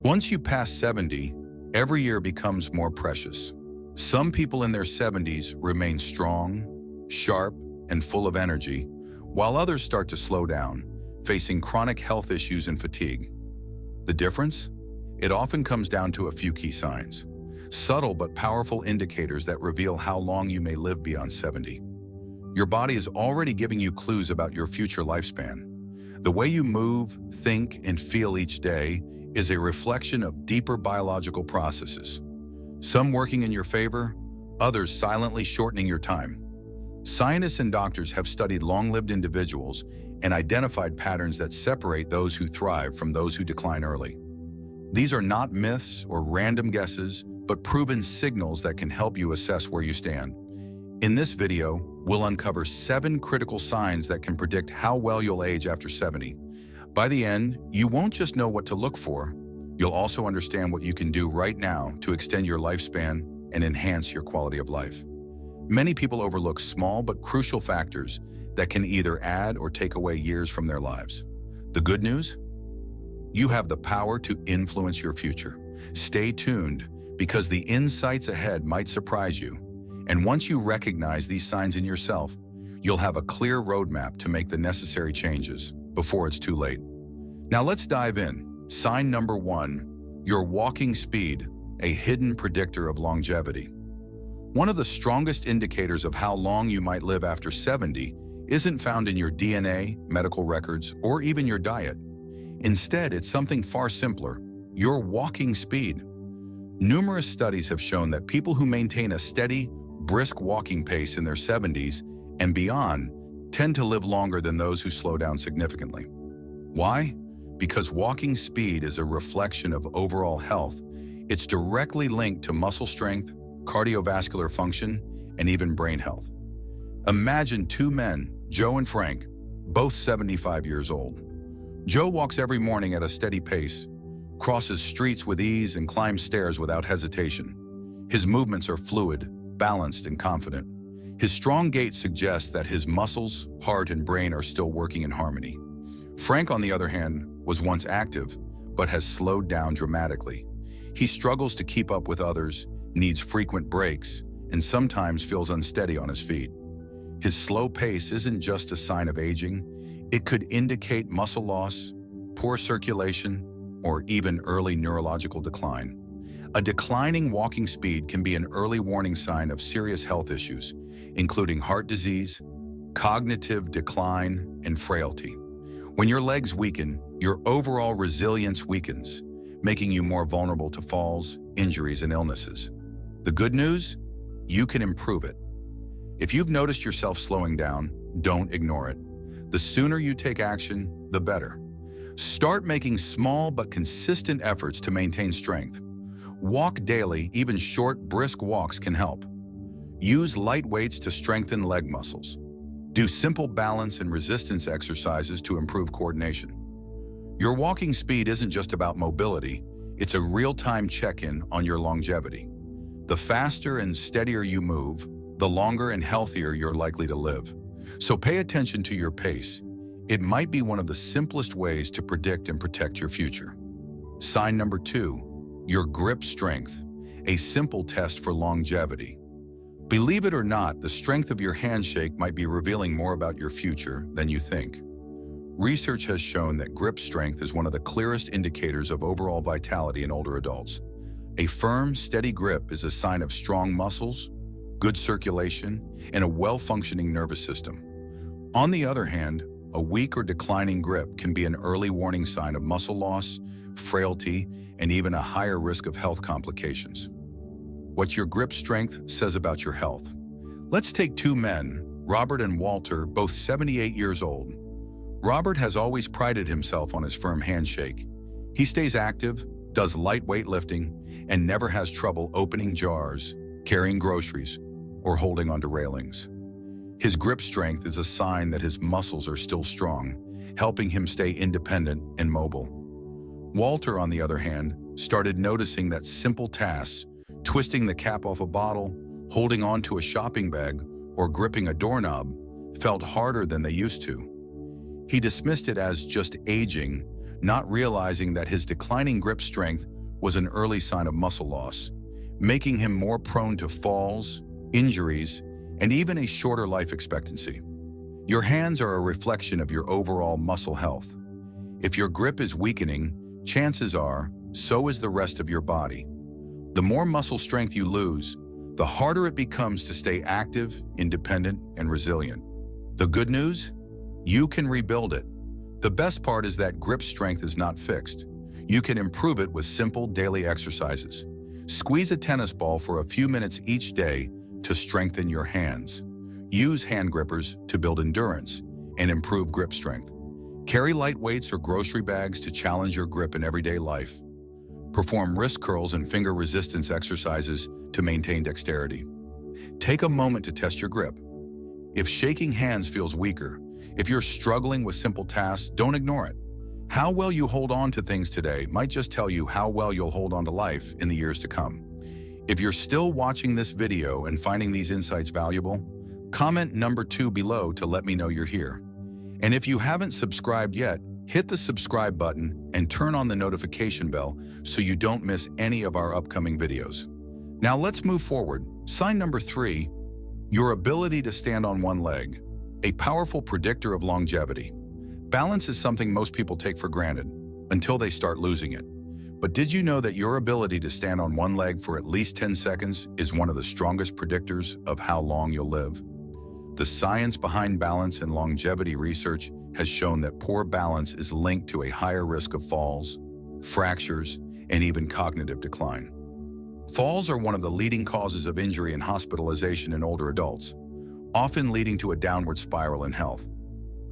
Once you pass 70, every year becomes more precious. Some people in their 70s remain strong, sharp, and full of energy, while others start to slow down, facing chronic health issues and fatigue. The difference? It often comes down to a few key signs, subtle but powerful indicators that reveal how long you may live beyond 70. Your body is already giving you clues about your future lifespan. The way you move, think, and feel each day is a reflection of deeper biological processes, some working in your favor, others silently shortening your time. Scientists and doctors have studied long-lived individuals and identified patterns that separate those who thrive from those who decline early. These are not myths or random guesses, but proven signals that can help you assess where you stand. In this video, we'll uncover 7 critical signs that can predict how well you'll age after 70. By the end, you won't just know what to look for, you'll also understand what you can do right now to extend your lifespan and enhance your quality of life. Many people overlook small but crucial factors that can either add or take away years from their lives. The good news? You have the power to influence your future. Stay tuned, because the insights ahead might surprise you. And once you recognize these signs in yourself, you'll have a clear roadmap to make the necessary changes before it's too late. Now let's dive in. Sign number 1, your walking speed, a hidden predictor of longevity. One of the strongest indicators of how long you might live after 70 isn't found in your DNA, medical records, or even your diet. Instead, it's something far simpler: your walking speed. Numerous studies have shown that people who maintain a steady, brisk walking pace in their 70s and beyond tend to live longer than those who slow down significantly. Why? Because walking speed is a reflection of overall health. It's directly linked to muscle strength, cardiovascular function, and even brain health. Imagine 2 men, Joe and Frank, both 75 years old. Joe walks every morning at a steady pace, crosses streets with ease, and climbs stairs without hesitation. His movements are fluid, balanced, and confident. His strong gait suggests that his muscles, heart, and brain are still working in harmony. Frank, on the other hand, was once active, but has slowed down dramatically. He struggles to keep up with others, needs frequent breaks, and sometimes feels unsteady on his feet. His slow pace isn't just a sign of aging. It could indicate muscle loss, poor circulation, or even early neurological decline. A declining walking speed can be an early warning sign of serious health issues, including heart disease, cognitive decline, and frailty. When your legs weaken, your overall resilience weakens, making you more vulnerable to falls, injuries, and illnesses. The good news? You can improve it. If you've noticed yourself slowing down, don't ignore it. The sooner you take action, the better. Start making small but consistent efforts to maintain strength. Walk daily. Even short, brisk walks can help. Use light weights to strengthen leg muscles. Do simple balance and resistance exercises to improve coordination. Your walking speed isn't just about mobility, it's a real-time check-in on your longevity. The faster and steadier you move, the longer and healthier you're likely to live. So pay attention to your pace. It might be one of the simplest ways to predict and protect your future. Sign number 2, your grip strength, a simple test for longevity. Believe it or not, the strength of your handshake might be revealing more about your future than you think. Research has shown that grip strength is one of the clearest indicators of overall vitality in older adults. A firm, steady grip is a sign of strong muscles, good circulation, and a well-functioning nervous system. On the other hand, a weak or declining grip can be an early warning sign of muscle loss, frailty, and even a higher risk of health complications. What your grip strength says about your health. Let's take 2 men, Robert and Walter, both 78 years old. Robert has always prided himself on his firm handshake. He stays active, does light weightlifting, and never has trouble opening jars, carrying groceries, or holding onto railings. His grip strength is a sign that his muscles are still strong, helping him stay independent and mobile. Walter, on the other hand, started noticing that simple tasks, twisting the cap off a bottle, holding onto a shopping bag, or gripping a doorknob, felt harder than they used to. He dismissed it as just aging, not realizing that his declining grip strength was an early sign of muscle loss, making him more prone to falls, injuries, and even a shorter life expectancy. Your hands are a reflection of your overall muscle health. If your grip is weakening, chances are, so is the rest of your body. The more muscle strength you lose, the harder it becomes to stay active, independent, and resilient. The good news? You can rebuild it. The best part is that grip strength is not fixed. You can improve it with simple daily exercises. Squeeze a tennis ball for a few minutes each day to strengthen your hands. Use hand grippers to build endurance and improve grip strength. Carry light weights or grocery bags to challenge your grip in everyday life. Perform wrist curls and finger resistance exercises to maintain dexterity. Take a moment to test your grip. If shaking hands feels weaker, if you're struggling with simple tasks, don't ignore it. How well you hold on to things today might just tell you how well you'll hold on to life in the years to come. If you're still watching this video and finding these insights valuable, comment number 2 below to let me know you're here. And if you haven't subscribed yet, hit the subscribe button and turn on the notification bell so you don't miss any of our upcoming videos. Now let's move forward. Sign number 3, your ability to stand on one leg, a powerful predictor of longevity. Balance is something most people take for granted until they start losing it. But did you know that your ability to stand on one leg for at least 10 seconds is one of the strongest predictors of how long you'll live? The science behind balance and longevity research has shown that poor balance is linked to a higher risk of falls, fractures, and even cognitive decline. Falls are one of the leading causes of injury and hospitalization in older adults, often leading to a downward spiral in health.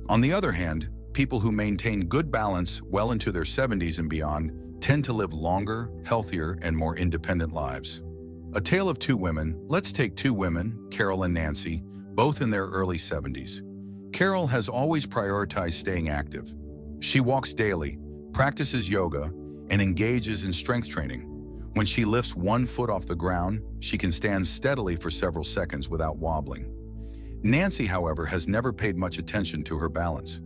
On the other hand, people who maintain good balance well into their 70s and beyond tend to live longer, healthier, and more independent lives. A tale of two women. Let's take two women, Carol and Nancy, both in their early 70s. Carol has always prioritized staying active. She walks daily, practices yoga, and engages in strength training. When she lifts one foot off the ground, she can stand steadily for several seconds without wobbling. Nancy, however, has never paid much attention to her balance.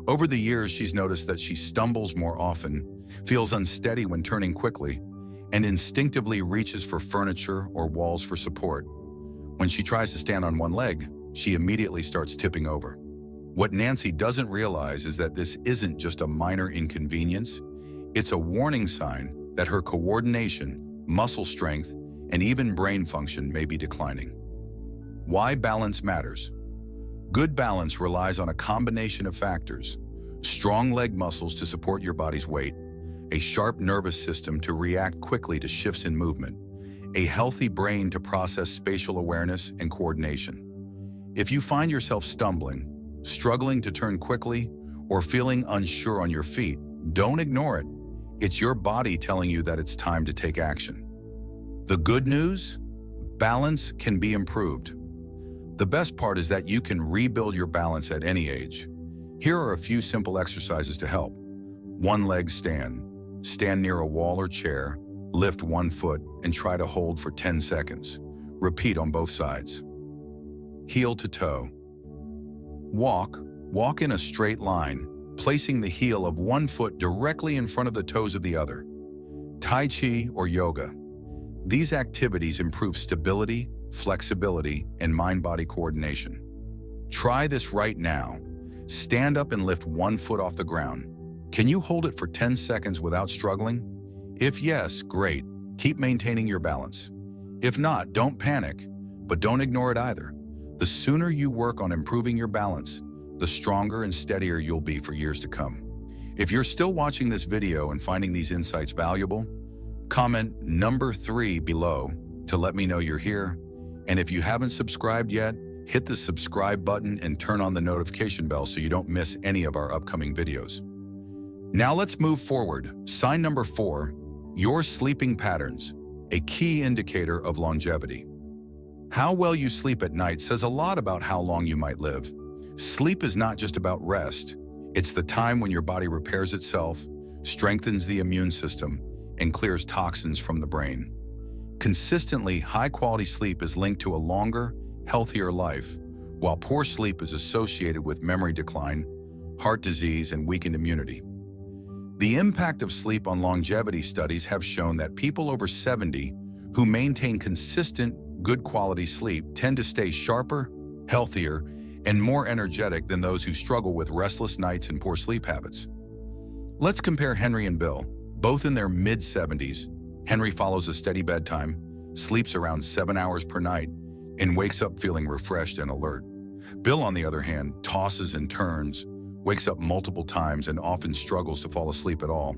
Over the years, she's noticed that she stumbles more often, feels unsteady when turning quickly, and instinctively reaches for furniture or walls for support. When she tries to stand on one leg, she immediately starts tipping over. What Nancy doesn't realize is that this isn't just a minor inconvenience. It's a warning sign that her coordination, muscle strength, and even brain function may be declining. Why balance matters. Good balance relies on a combination of factors: strong leg muscles to support your body's weight, a sharp nervous system to react quickly to shifts in movement, a healthy brain to process spatial awareness and coordination. If you find yourself stumbling, struggling to turn quickly, or feeling unsure on your feet, don't ignore it. It's your body telling you that it's time to take action. The good news? Balance can be improved. The best part is that you can rebuild your balance at any age. Here are a few simple exercises to help. One leg stand. Stand near a wall or chair, lift one foot, and try to hold for 10 seconds. Repeat on both sides. Heel to toe. Walk in a straight line, placing the heel of one foot directly in front of the toes of the other. Tai Chi or yoga. These activities improve stability, flexibility, and mind-body coordination. Try this right now. Stand up and lift one foot off the ground. Can you hold it for 10 seconds without struggling? If yes, great. Keep maintaining your balance. If not, don't panic, but don't ignore it either. The sooner you work on improving your balance, the stronger and steadier you'll be for years to come. If you're still watching this video and finding these insights valuable, comment number 3 below to let me know you're here. And if you haven't subscribed yet, hit the subscribe button and turn on the notification bell so you don't miss any of our upcoming videos. Now let's move forward. Sign number 4, your sleeping patterns, a key indicator of longevity. How well you sleep at night says a lot about how long you might live. Sleep is not just about rest. It's the time when your body repairs itself, strengthens the immune system, and clears toxins from the brain. Consistently high-quality sleep is linked to a longer, healthier life, while poor sleep is associated with memory decline, heart disease, and weakened immunity. The impact of sleep on longevity studies have shown that people over 70 who maintain consistent, good quality sleep tend to stay sharper, healthier, and more energetic than those who struggle with restless nights and poor sleep habits. Let's compare Henry and Bill, both in their mid-70s. Henry follows a steady bedtime, sleeps around 7 hours per night, and wakes up feeling refreshed and alert. Bill, on the other hand, tosses and turns, wakes up multiple times, and often struggles to fall asleep at all.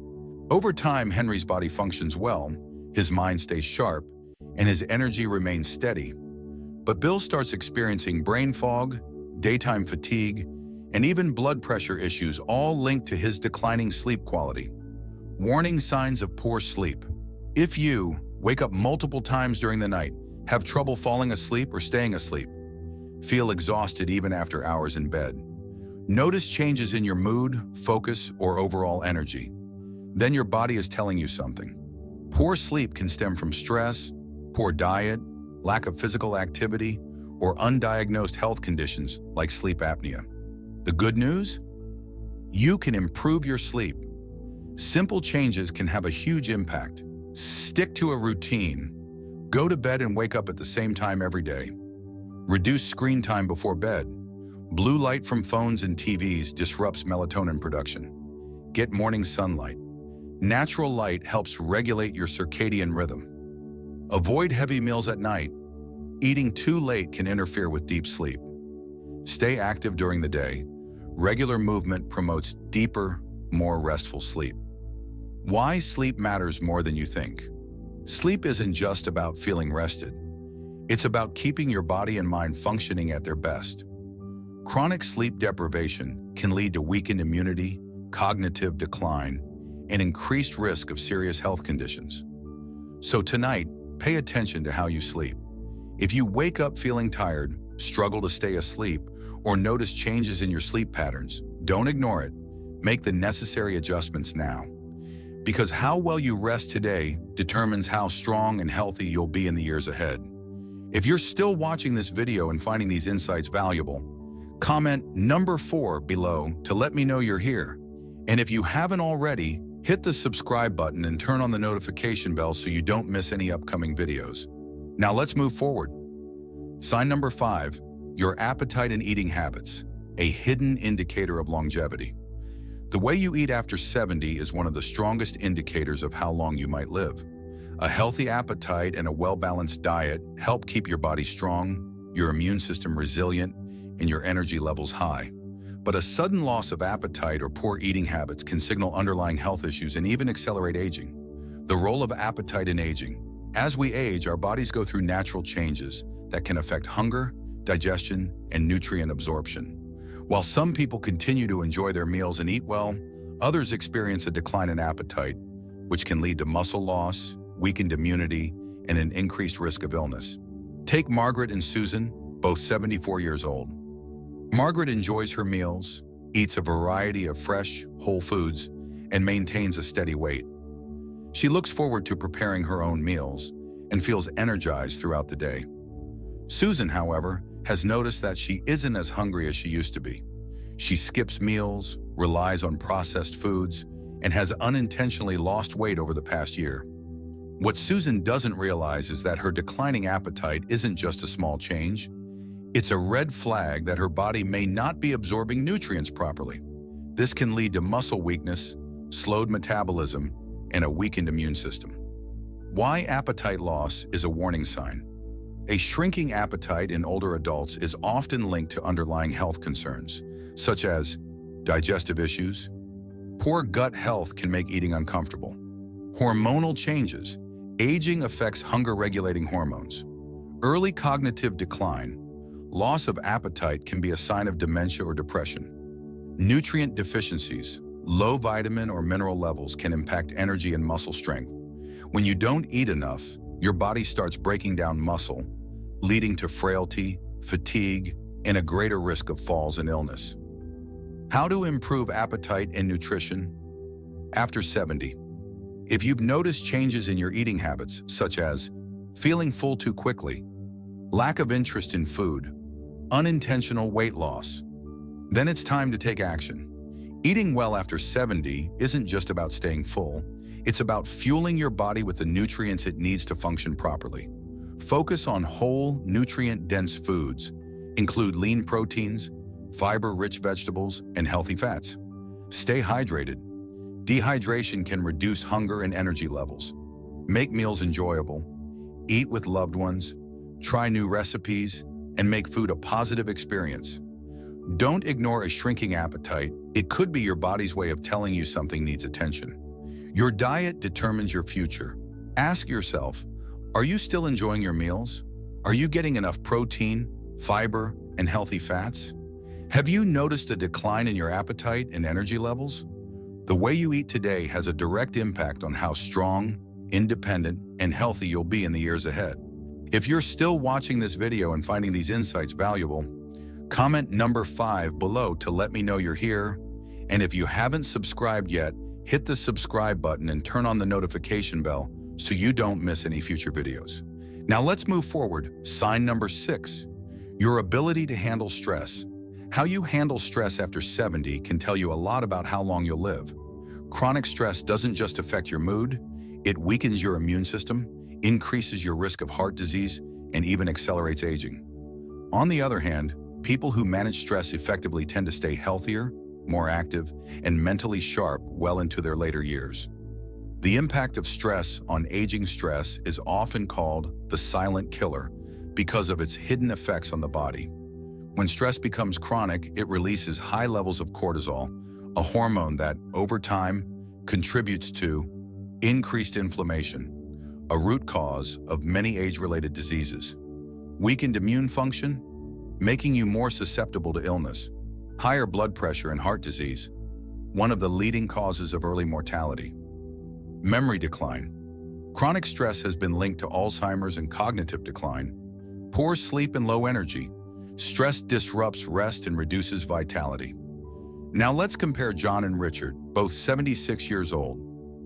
Over time, Henry's body functions well, his mind stays sharp, and his energy remains steady. But Bill starts experiencing brain fog, daytime fatigue, and even blood pressure issues, all linked to his declining sleep quality. Warning signs of poor sleep. If you wake up multiple times during the night, have trouble falling asleep or staying asleep, feel exhausted even after hours in bed, notice changes in your mood, focus, or overall energy, then your body is telling you something. Poor sleep can stem from stress, poor diet, lack of physical activity, or undiagnosed health conditions like sleep apnea. The good news? You can improve your sleep. Simple changes can have a huge impact. Stick to a routine. Go to bed and wake up at the same time every day. Reduce screen time before bed. Blue light from phones and TVs disrupts melatonin production. Get morning sunlight. Natural light helps regulate your circadian rhythm. Avoid heavy meals at night. Eating too late can interfere with deep sleep. Stay active during the day. Regular movement promotes deeper, more restful sleep. Why sleep matters more than you think. Sleep isn't just about feeling rested. It's about keeping your body and mind functioning at their best. Chronic sleep deprivation can lead to weakened immunity, cognitive decline, and increased risk of serious health conditions. So tonight, pay attention to how you sleep. If you wake up feeling tired, struggle to stay asleep, or notice changes in your sleep patterns, don't ignore it. Make the necessary adjustments now. Because how well you rest today determines how strong and healthy you'll be in the years ahead. If you're still watching this video and finding these insights valuable, comment number 4 below to let me know you're here. And if you haven't already, hit the subscribe button and turn on the notification bell so you don't miss any upcoming videos. Now let's move forward. Sign number 5, your appetite and eating habits, a hidden indicator of longevity. The way you eat after 70 is one of the strongest indicators of how long you might live. A healthy appetite and a well-balanced diet help keep your body strong, your immune system resilient, and your energy levels high. But a sudden loss of appetite or poor eating habits can signal underlying health issues and even accelerate aging. The role of appetite in aging. As we age, our bodies go through natural changes that can affect hunger, digestion, and nutrient absorption. While some people continue to enjoy their meals and eat well, others experience a decline in appetite, which can lead to muscle loss, weakened immunity, and an increased risk of illness. Take Margaret and Susan, both 74 years old. Margaret enjoys her meals, eats a variety of fresh, whole foods, and maintains a steady weight. She looks forward to preparing her own meals and feels energized throughout the day. Susan, however, has noticed that she isn't as hungry as she used to be. She skips meals, relies on processed foods, and has unintentionally lost weight over the past year. What Susan doesn't realize is that her declining appetite isn't just a small change. It's a red flag that her body may not be absorbing nutrients properly. This can lead to muscle weakness, slowed metabolism, and a weakened immune system. Why appetite loss is a warning sign. A shrinking appetite in older adults is often linked to underlying health concerns, such as digestive issues. Poor gut health can make eating uncomfortable. Hormonal changes. Aging affects hunger-regulating hormones. Early cognitive decline. Loss of appetite can be a sign of dementia or depression. Nutrient deficiencies. Low vitamin or mineral levels can impact energy and muscle strength. When you don't eat enough, your body starts breaking down muscle, leading to frailty, fatigue, and a greater risk of falls and illness. How to improve appetite and nutrition after 70. If you've noticed changes in your eating habits, such as feeling full too quickly, lack of interest in food, unintentional weight loss, then it's time to take action. Eating well after 70 isn't just about staying full. It's about fueling your body with the nutrients it needs to function properly. Focus on whole, nutrient-dense foods. Include lean proteins, fiber-rich vegetables, and healthy fats. Stay hydrated. Dehydration can reduce hunger and energy levels. Make meals enjoyable. Eat with loved ones. Try new recipes, and make food a positive experience. Don't ignore a shrinking appetite. It could be your body's way of telling you something needs attention. Your diet determines your future. Ask yourself, are you still enjoying your meals? Are you getting enough protein, fiber, and healthy fats? Have you noticed a decline in your appetite and energy levels? The way you eat today has a direct impact on how strong, independent, and healthy you'll be in the years ahead. If you're still watching this video and finding these insights valuable, comment number 5 below to let me know you're here. And if you haven't subscribed yet, hit the subscribe button and turn on the notification bell so you don't miss any future videos. Now let's move forward. Sign number 6, your ability to handle stress. How you handle stress after 70 can tell you a lot about how long you'll live. Chronic stress doesn't just affect your mood, it weakens your immune system, increases your risk of heart disease, and even accelerates aging. On the other hand, people who manage stress effectively tend to stay healthier, more active, and mentally sharp well into their later years. The impact of stress on aging stress is often called the silent killer because of its hidden effects on the body. When stress becomes chronic, it releases high levels of cortisol, a hormone that, over time, contributes to increased inflammation, a root cause of many age-related diseases. Weakened immune function, making you more susceptible to illness. Higher blood pressure and heart disease, one of the leading causes of early mortality. Memory decline. Chronic stress has been linked to Alzheimer's and cognitive decline. Poor sleep and low energy. Stress disrupts rest and reduces vitality. Now let's compare John and Richard, both 76 years old.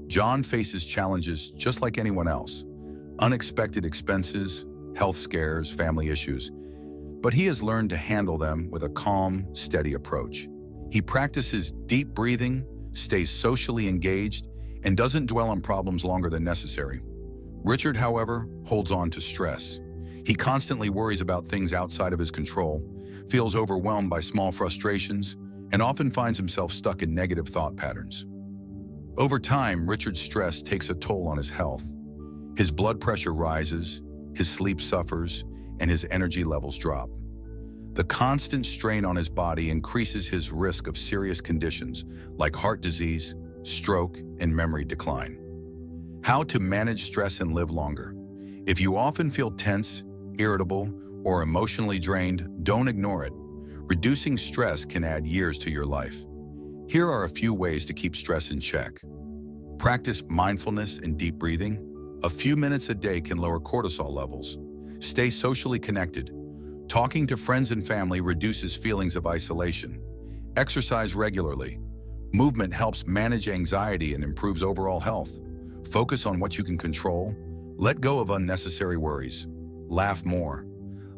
John faces challenges just like anyone else. Unexpected expenses, health scares, family issues. But he has learned to handle them with a calm, steady approach. He practices deep breathing, stays socially engaged, and doesn't dwell on problems longer than necessary. Richard, however, holds on to stress. He constantly worries about things outside of his control, feels overwhelmed by small frustrations, and often finds himself stuck in negative thought patterns. Over time, Richard's stress takes a toll on his health. His blood pressure rises, his sleep suffers, and his energy levels drop. The constant strain on his body increases his risk of serious conditions like heart disease, stroke, and memory decline. How to manage stress and live longer. If you often feel tense, irritable, or emotionally drained, don't ignore it. Reducing stress can add years to your life. Here are a few ways to keep stress in check. Practice mindfulness and deep breathing. A few minutes a day can lower cortisol levels. Stay socially connected. Talking to friends and family reduces feelings of isolation. Exercise regularly. Movement helps manage anxiety and improves overall health. Focus on what you can control. Let go of unnecessary worries. Laugh more.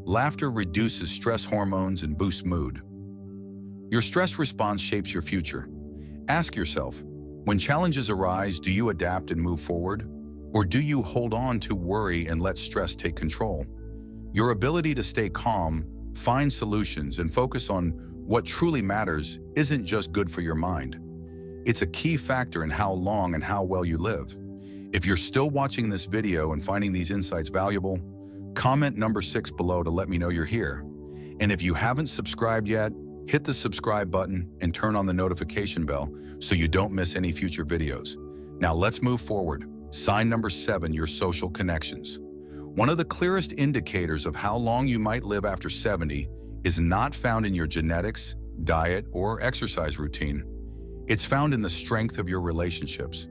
Laughter reduces stress hormones and boosts mood. Your stress response shapes your future. Ask yourself, when challenges arise, do you adapt and move forward? Or do you hold on to worry and let stress take control? Your ability to stay calm, find solutions, and focus on what truly matters isn't just good for your mind. It's a key factor in how long and how well you live. If you're still watching this video and finding these insights valuable, comment number 6 below to let me know you're here. And if you haven't subscribed yet, hit the subscribe button and turn on the notification bell so you don't miss any future videos. Now let's move forward. Sign number 7, your social connections. One of the clearest indicators of how long you might live after 70 is not found in your genetics, diet, or exercise routine. It's found in the strength of your relationships.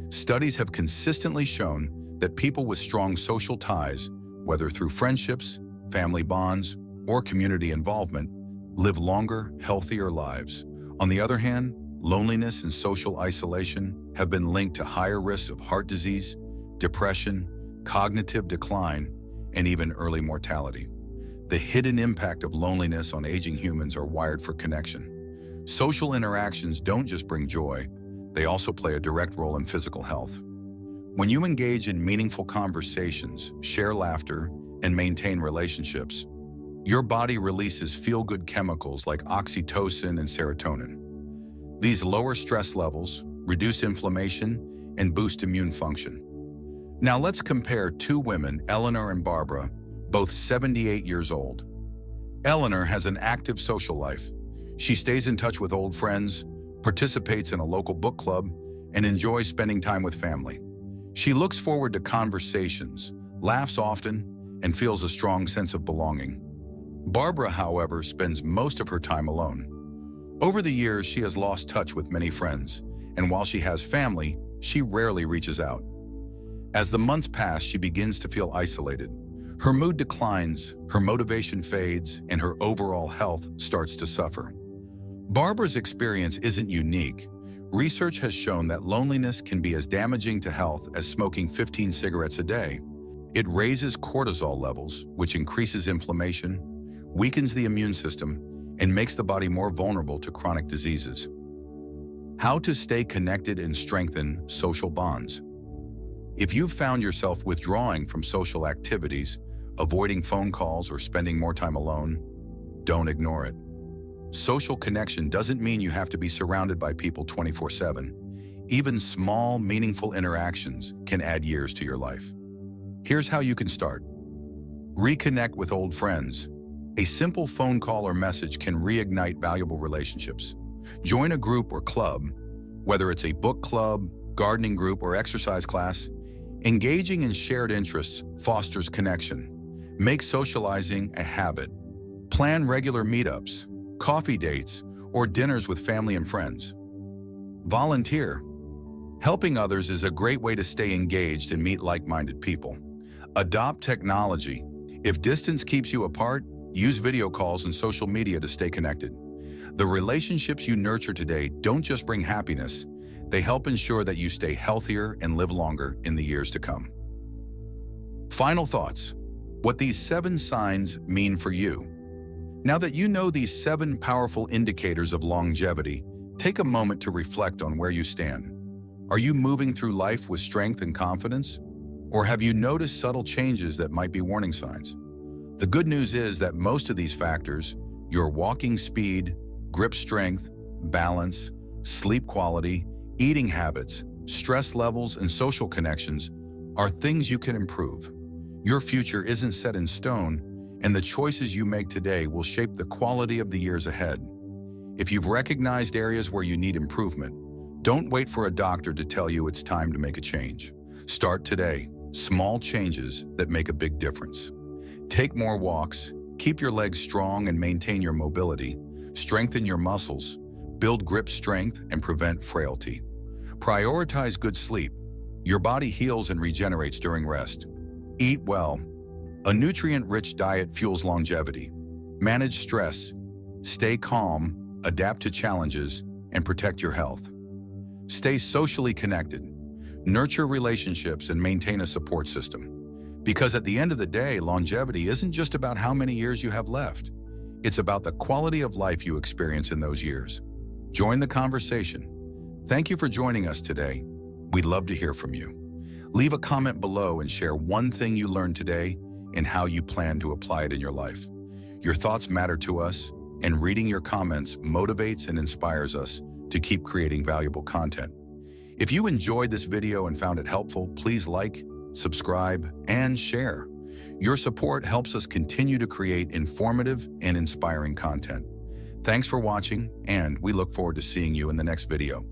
Studies have consistently shown that people with strong social ties, whether through friendships, family bonds, or community involvement, live longer, healthier lives. On the other hand, loneliness and social isolation have been linked to higher risks of heart disease, depression, cognitive decline, and even early mortality. The hidden impact of loneliness on aging humans are wired for connection. Social interactions don't just bring joy, they also play a direct role in physical health. When you engage in meaningful conversations, share laughter, and maintain relationships, your body releases feel-good chemicals like oxytocin and serotonin. These lower stress levels, reduce inflammation, and boost immune function. Now let's compare two women, Eleanor and Barbara, both 78 years old. Eleanor has an active social life. She stays in touch with old friends, participates in a local book club, and enjoys spending time with family. She looks forward to conversations, laughs often, and feels a strong sense of belonging. Barbara, however, spends most of her time alone. Over the years, she has lost touch with many friends, and while she has family, she rarely reaches out. As the months pass, she begins to feel isolated. Her mood declines, her motivation fades, and her overall health starts to suffer. Barbara's experience isn't unique. Research has shown that loneliness can be as damaging to health as smoking 15 cigarettes a day. It raises cortisol levels, which increases inflammation, weakens the immune system, and makes the body more vulnerable to chronic diseases. How to stay connected and strengthen social bonds. If you've found yourself withdrawing from social activities, avoiding phone calls, or spending more time alone, don't ignore it. Social connection doesn't mean you have to be surrounded by people 24/7. Even small, meaningful interactions can add years to your life. Here's how you can start. Reconnect with old friends. A simple phone call or message can reignite valuable relationships. Join a group or club, whether it's a book club, gardening group, or exercise class. Engaging in shared interests fosters connection. Make socializing a habit. Plan regular meetups, coffee dates, or dinners with family and friends. Volunteer. Helping others is a great way to stay engaged and meet like-minded people. Adopt technology. If distance keeps you apart, use video calls and social media to stay connected. The relationships you nurture today don't just bring happiness, they help ensure that you stay healthier and live longer in the years to come. Final thoughts. What these 7 signs mean for you. Now that you know these 7 powerful indicators of longevity, take a moment to reflect on where you stand. Are you moving through life with strength and confidence? Or have you noticed subtle changes that might be warning signs? The good news is that most of these factors, your walking speed, grip strength, balance, sleep quality, eating habits, stress levels, and social connections, are things you can improve. Your future isn't set in stone, and the choices you make today will shape the quality of the years ahead. If you've recognized areas where you need improvement, don't wait for a doctor to tell you it's time to make a change. Start today. Small changes that make a big difference. Take more walks, keep your legs strong and maintain your mobility, strengthen your muscles, build grip strength, and prevent frailty. Prioritize good sleep. Your body heals and regenerates during rest. Eat well. A nutrient-rich diet fuels longevity. Manage stress. Stay calm, adapt to challenges, and protect your health. Stay socially connected. Nurture relationships and maintain a support system. Because at the end of the day, longevity isn't just about how many years you have left. It's about the quality of life you experience in those years. Join the conversation. Thank you for joining us today. We'd love to hear from you. Leave a comment below and share one thing you learned today and how you plan to apply it in your life. Your thoughts matter to us, and reading your comments motivates and inspires us to keep creating valuable content. If you enjoyed this video and found it helpful, please like, subscribe, and share. Your support helps us continue to create informative and inspiring content. Thanks for watching, and we look forward to seeing you in the next video.